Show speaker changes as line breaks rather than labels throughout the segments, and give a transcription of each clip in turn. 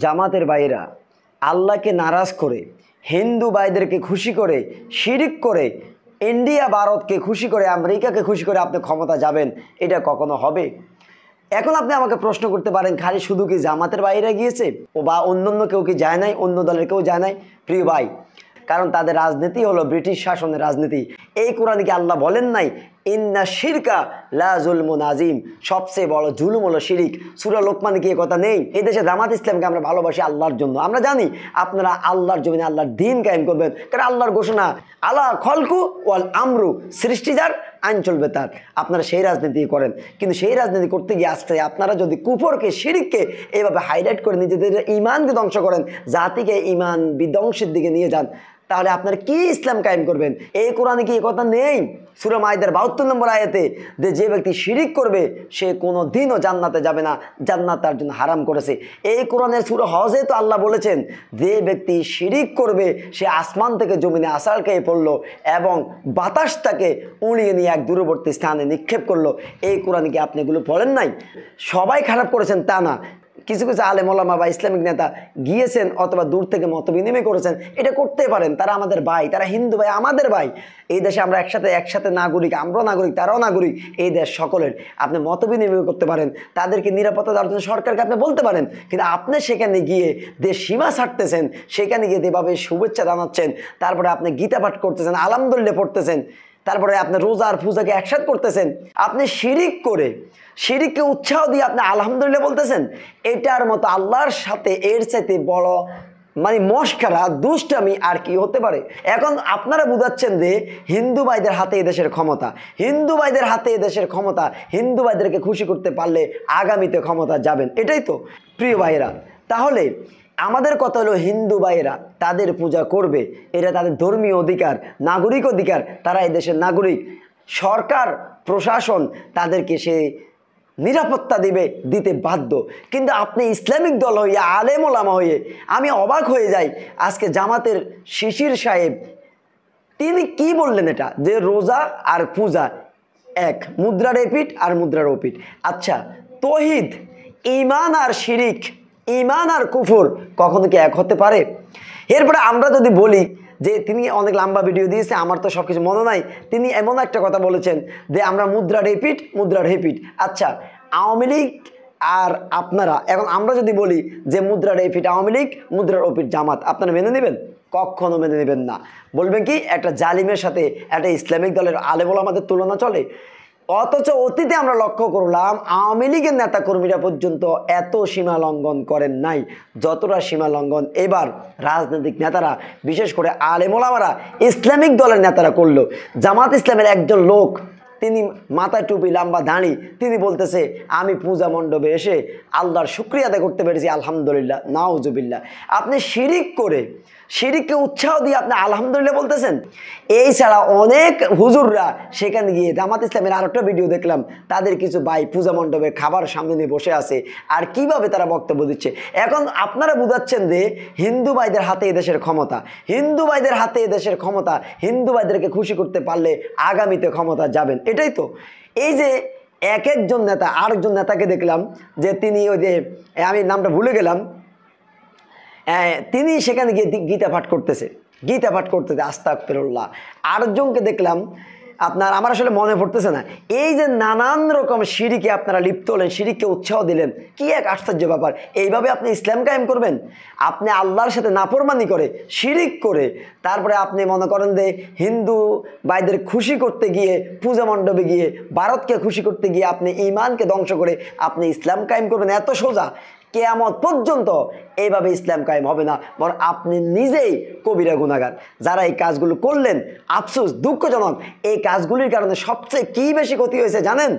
জামাতের ভাইরা আল্লাহকে নারাজ করে, হিন্দু ভাইদেরকে খুশি করে, শিরিক করে, ইন্ডিয়া ভারতকে খুশি করে, আমেরিকাকে খুশি করে আপনি ক্ষমতা যাবেন, এটা কখনো হবে? এখন আপনি আমাকে প্রশ্ন করতে পারেন, খালি শুধু কি জামাতের বাইরে গিয়েছে ও বা অন্যান্য কেউ কি যায় নাই, অন্য দলের কেউ যায় নাই? প্রিয় ভাই, কারণ তাদের রাজনীতি হলো ব্রিটিশ শাসনের রাজনীতি। এই কোরআনে কি আল্লাহ বলেন নাই, ইন্না শিরকা লা যুলমুন আযীম, সবচেয়ে বড় জুলুম হলো শিরিক? সূরা লোকমানে কি কথা নেই? এই দেশে জামাত ইসলামকে আমরা ভালোবাসি আল্লাহর জন্য। আমরা জানি আপনারা আল্লাহর জমিনে আল্লাহর দ্বীন কায়েম করবেন, কারণ আল্লাহর ঘোষণা আলা খলকু ওয়াল আমরু, সৃষ্টি যার, আইন চলবে তার। আপনারা সেই রাজনীতি করেন, কিন্তু সেই রাজনীতি করতে গিয়ে আজকে আপনারা যদি কুফরকে, শিরিককে এইভাবে হাইলাইট করে নিজেদের ইমানকে ধ্বংস করেন, জাতিকে ইমান বিধ্বংসের দিকে নিয়ে যান, তাহলে আপনারা কি ইসলাম কায়েম করবেন? এই কোরআনে কি এই কথা নেই? সূরা মাইদার 72 নম্বর আয়াতে যে ব্যক্তি শিরিক করবে সে কোনো দিনও জান্নাতে যাবে না, জান্নাত তার জন্য হারাম করেছে। এই কোরআনের সূরা হজে তো আল্লাহ বলেছেন, যে ব্যক্তি শিরিক করবে সে আসমান থেকে জমিনে আছাড় খেয়ে পড়লো এবং বাতাস তাকে উড়িয়ে নিয়ে এক দূরবর্তী স্থানে নিক্ষেপ করলো। এই কোরআনে কি আপনি এগুলো পড়েন নাই? সবাই খারাপ করেছেন তা না, কিছু কিছু আলেম ওলামা বা ইসলামিক নেতা গিয়েছেন অথবা দূর থেকে মত বিনিময় করেছেন, এটা করতে পারেন। তারা আমাদের ভাই, তারা হিন্দু ভাই, আমাদের ভাই। এই দেশে আমরা একসাথে নাগরিক, আমরাও নাগরিক, তারাও নাগরিক, এই দেশ সকলের। আপনি মত বিনিময় করতে পারেন, তাদেরকে নিরাপত্তা দেওয়ার জন্য সরকারকে আপনি বলতে পারেন, কিন্তু আপনি সেখানে গিয়ে দেশ সীমা ছাড়তেছেন, সেখানে গিয়ে যেভাবে শুভেচ্ছা জানাচ্ছেন, তারপরে আপনি গীতা পাঠ করতেছেন, আলহামদুলিল্লাহ পড়তেছেন, তারপরে আপনি রোজা আর পূজাকে একসাথে করতেছেন, আপনি শিরিক করে, শিরিককে উৎসাহ দিয়ে আপনি আলহামদুলিল্লাহ বলতেছেন। এটার মতো আল্লাহর সাথে এর চাইতে বড় মস্করা, দুষ্টামি আর কি হতে পারে? এখন আপনারা বুঝাচ্ছেন যে হিন্দু ভাইদের হাতে এদেশের ক্ষমতা, হিন্দু ভাইদের হাতে এদেশের ক্ষমতা, হিন্দু ভাইদেরকে খুশি করতে পারলে আগামীতে ক্ষমতা যাবেন, এটাই তো? প্রিয় ভাইয়েরা, তাহলে আমাদের কথা হলো হিন্দু ভাইয়েরা তাদের পূজা করবে, এটা তাদের ধর্মীয় অধিকার, নাগরিক অধিকার, তারা এই দেশের নাগরিক। সরকার প্রশাসন তাদেরকে সে নিরাপত্তা দিতে বাধ্য। কিন্তু আপনি ইসলামিক দল হইয়া, আলেম ওলামা হয়ে, আমি অবাক হয়ে যাই। আজকে জামাতের শিশির সাহেব তিনি কি বললেন, এটা যে রোজা আর পূজা এক, মুদ্রার এপিঠ আর মুদ্রার ওপিঠ। আচ্ছা, তৌহিদ, ঈমান আর শিরিক, ঈমান আর কুফর কখনো কি এক হতে পারে? এরপরে আমরা যদি বলি যে তিনি অনেক লম্বা ভিডিও দিয়েছে, আমার তো সব কিছু মনে নাই, তিনি এমন একটা কথা বলেছেন যে আমরা মুদ্রার এপিঠ, মুদ্রার হেপিঠ। আচ্ছা, আওয়ামী লীগ আর আপনারা, এখন আমরা যদি বলি যে মুদ্রার এপিঠ আওয়ামী লীগ, মুদ্রার ওপিঠ জামাত, আপনারা মেনে নেবেন? কখনো মেনে নেবেন না। বলবেন কি একটা জালিমের সাথে একটা ইসলামিক দলের আলেম ওলামাদের তুলনা চলে? অথচ অতীতে আমরা লক্ষ্য করলাম আওয়ামী লীগের নেতাকর্মীরা পর্যন্ত এত সীমা লঙ্ঘন করেন নাই যতটা সীমা লঙ্ঘন এবার রাজনৈতিক নেতারা, বিশেষ করে আলেম ওলামারা, ইসলামিক দলের নেতারা করলো। জামাত ইসলামের একজন লোক, তিনি মাথায় টুপি, লম্বা দাঁড়ি, তিনি বলতেছে আমি পূজা মণ্ডপে এসে আল্লাহর শুকরিয়া আদায় করতে পেরেছি, আলহামদুলিল্লাহ, নাউজুবিল্লাহ। আপনি শিরিক করে, শিরিককে উৎসাহ দিয়ে আপনি আলহামদুলিল্লাহ বলতেছেন। এই ছাড়া অনেক হুজুররা সেখানে গিয়ে, জামাত ইসলামের আরেকটা ভিডিও দেখলাম, তাদের কিছু ভাই পূজা মণ্ডপের খাবার সামনে নিয়ে বসে আছে আর কিভাবে তারা বক্তব্য দিচ্ছে। এখন আপনারা বুঝাচ্ছেন যে হিন্দু ভাইদের হাতে এদেশের ক্ষমতা, হিন্দু ভাইদের হাতে এদেশের ক্ষমতা, হিন্দু ভাইদেরকে খুশি করতে পারলে আগামীতে ক্ষমতা যাবেন, এটাই তো? এই যে এক একজন নেতা, আরেকজন নেতাকে দেখলাম যে তিনি ওই যে, আমি নামটা ভুলে গেলাম, তিনি সেখানে গিয়ে গীতা পাঠ করতেছে, আস্তাগফিরুল্লাহ। আরেকজনকে দেখলাম আপনার, আমার আসলে মনে পড়তেছে না, এই যে নানান রকম শিরিকে আপনারা লিপ্ত হলেন, শিরিককে উৎসাহ দিলেন, কি এক আশ্চর্য ব্যাপার! এইভাবে আপনি ইসলাম কায়েম করবেন? আপনি আল্লাহর সাথে নাফরমানি করে, শিরিক করে, তারপরে আপনি মনে করেন যে হিন্দু ভাইদের খুশি করতে গিয়ে, পূজা মণ্ডপে গিয়ে, ভারতকে খুশি করতে গিয়ে আপনি ঈমানকে ধ্বংস করে আপনি ইসলাম কায়েম করবেন? এত সোজা? কিয়ামত পর্যন্ত এইভাবে ইসলাম কায়েম হবে না, বরং আপনি নিজেই কবিরা গুনাহগার। যারা এই কাজগুলো করলেন, আফসোস, দুঃখজনক, এই কাজগুলির কারণে সবচেয়ে কি বেশি ক্ষতি হয়েছে জানেন?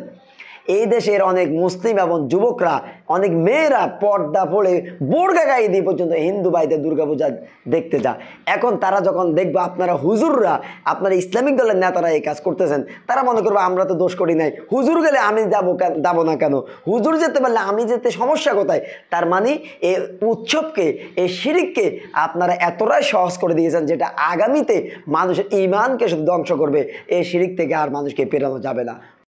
এই দেশের অনেক মুসলিম এবং যুবকরা, অনেক মেয়েরা পর্দা পড়ে বোরকা গায়ে দিয়ে পর্যন্ত হিন্দু ভাইদের দুর্গাপূজা দেখতে যায়। এখন তারা যখন দেখবে আপনারা হুজুররা, আপনারা ইসলামিক দলের নেতারা এই কাজ করতেছেন, তারা মনে করবে আমরা তো দোষ করি নাই, হুজুর গেলে আমি যাবো না কেন, হুজুর যেতে পারলে আমি যেতে সমস্যা কোথায়? তার মানে এই উৎসবকে, এই শিরিককে আপনারা এতটাই সহজ করে দিয়েছেন যেটা আগামীতে মানুষের ঈমানকে শুধু ধ্বংস করবে। এই শিরিক থেকে আর মানুষকে পেরানো যাবে না।